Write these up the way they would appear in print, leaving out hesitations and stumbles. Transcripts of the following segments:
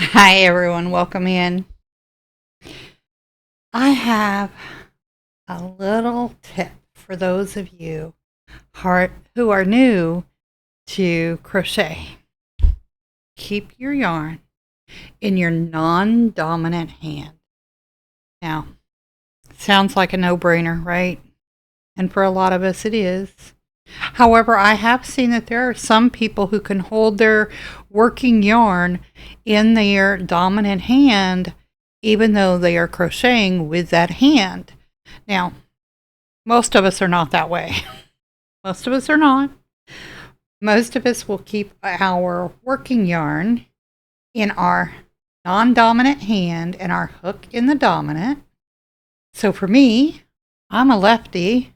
Hi everyone, welcome in. I have a little tip for those of you who are new to crochet. Keep your yarn in your non-dominant hand. Now, sounds like a no-brainer, right? And for a lot of us it is. However, I have seen that there are some people who can hold their working yarn in their dominant hand even though they are crocheting with that hand. Now, most of us are not that way. Most of us are not. Most of us will keep our working yarn in our non-dominant hand and our hook in the dominant. So for me, I'm a lefty.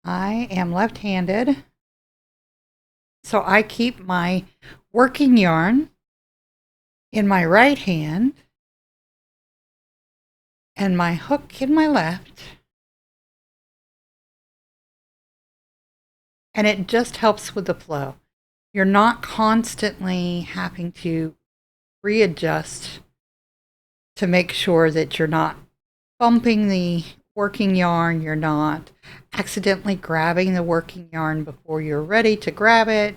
I am left-handed. So I keep my working yarn in my right hand and my hook in my left. And it just helps with the flow. You're not constantly having to readjust to make sure that you're not bumping the working yarn, you're not accidentally grabbing the working yarn before you're ready to grab it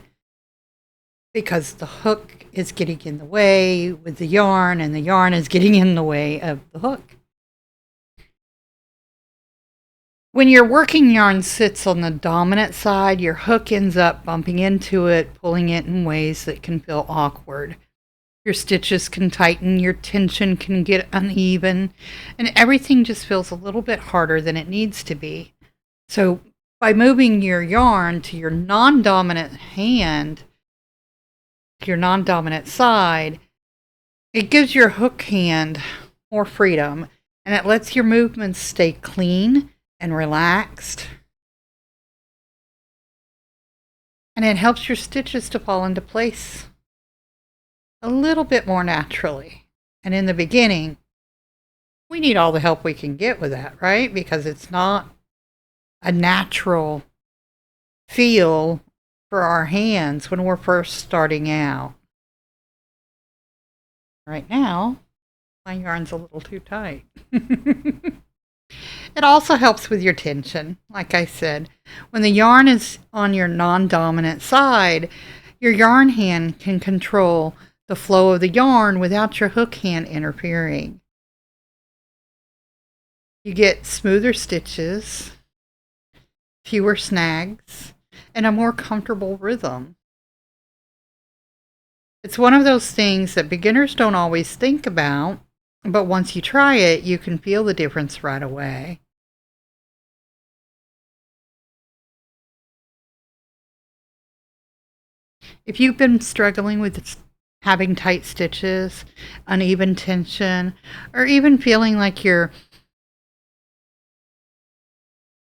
because the hook is getting in the way with the yarn and the yarn is getting in the way of the hook. When your working yarn sits on the dominant side, your hook ends up bumping into it, pulling it in ways that can feel awkward. Your stitches can tighten, your tension can get uneven, and everything just feels a little bit harder than it needs to be. So by moving your yarn to your non-dominant hand, your non-dominant side, it gives your hook hand more freedom, and it lets your movements stay clean and relaxed. And it helps your stitches to fall into place a little bit more naturally. And in the beginning, we need all the help we can get with that, right? Because it's not a natural feel for our hands when we're first starting out. Right now, my yarn's a little too tight. It also helps with your tension. Like I said, when the yarn is on your non-dominant side, your yarn hand can control the flow of the yarn without your hook hand interfering. You get smoother stitches, fewer snags, and a more comfortable rhythm. It's one of those things that beginners don't always think about, but once you try it, you can feel the difference right away. If you've been struggling with having tight stitches, uneven tension, or even feeling like your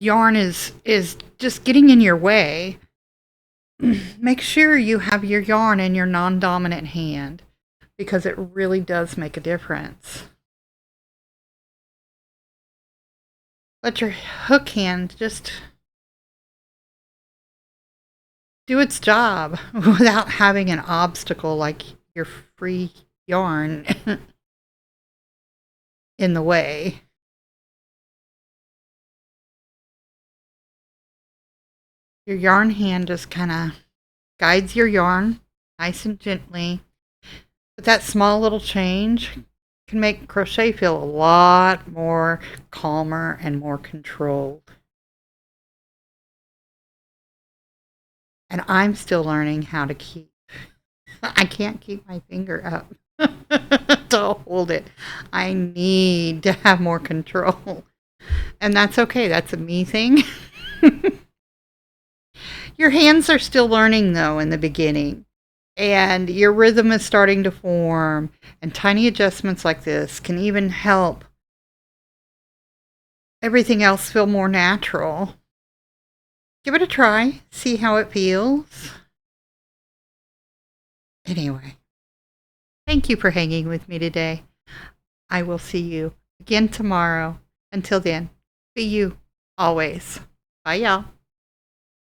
yarn is just getting in your way, make sure you have your yarn in your non-dominant hand because it really does make a difference. Let your hook hand just do its job without having an obstacle like your free yarn in the way. Your yarn hand just kind of guides your yarn nice and gently. But that small little change can make crochet feel a lot more calmer and more controlled. And I'm still learning how to keep. I can't keep my finger up to hold it. I need to have more control. And that's okay. That's a me thing. Your hands are still learning, though, in the beginning. And your rhythm is starting to form. And tiny adjustments like this can even help everything else feel more natural. Give it a try. See how it feels. Anyway, thank you for hanging with me today. I will see you again tomorrow. Until then, be you always. Bye, y'all.